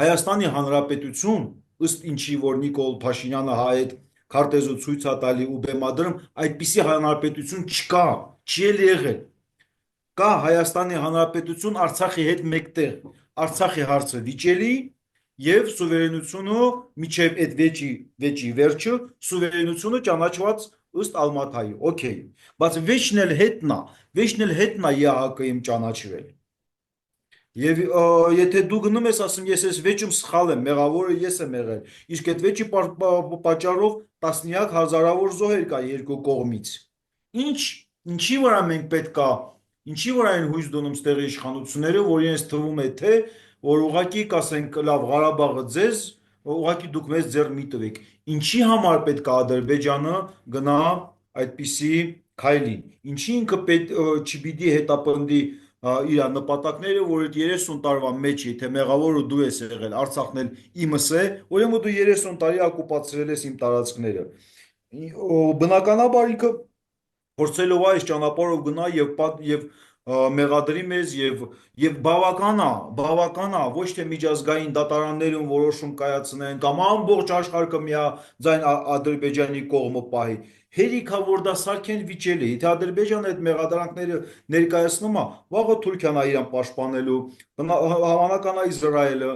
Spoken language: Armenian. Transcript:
Հայաստանի Հանրապետություն, ըստ ինչի որ Նիկոլ Փաշինյանը հայ քարտեզը ցույց է տալի ու բեմադրում, այդպիսի հանրապետություն չկա, չի էլ եղել։ Կա Հայաստանի Հանրապետություն Արցախի հետ մեկտեղ։ Արցախի հարցը վիճելի եւ սուվերենությունը միջև այդ վեճի վերջը սուվերենությունը ճանաչված ըստ Ալմաթայի, օքեյ։ Բայց վեճն էլ հետնա ԵԱՀԿ-ին ճանաչվել։ Եվ եթե դու գնում ես ասում ես այս վեճում սխալ եմ, մեղավորը ես եմ եղել, իսկ այդ վեճի պատճառով տասնյակ հազարավոր զոհեր կա երկու կողմից։ Ինչ, ինչի վրա մենք պետք է, ինչի վրա են հույս դնում ստեղի իշխանությունները, որ իրենց թվում է թե, որ ուղղակի կասենք լավ Ղարաբաղը ձեզ, ուղղակի դուք մեզ ձեռ մի տվեք։ Ինչի համար պետք է Ադրբեջանը գնա այդպիսի քայլի։ Ինչի ինքը չպիտի հետապնդի իր նպատակները, որ այդ 30 տարվա մեջ, եթե մեղավորը դու ես եղել, Արցախն էլ իմս է, ուրեմն դու 30 տարի օկուպացրել ես իմ տարածքները։ Բնականաբար ինքը փորձելով այս ճանապարհով գնա եւ մեղադրի մեզ եւ բավական է ոչ թե միջազգային դատարաններում որոշում կայացնեն կամ ամբողջ աշխարհը միաձայն Ադրբեջանի կողմը պահի։ Հերիք է որ դա սարքեն վիճելի։ Եթե Ադրբեջանը այդ մեղադրանքները ներկայացնում է, վաղը Թուրքիան է իրան պաշտպանելու, հավանական է Իսրայելը,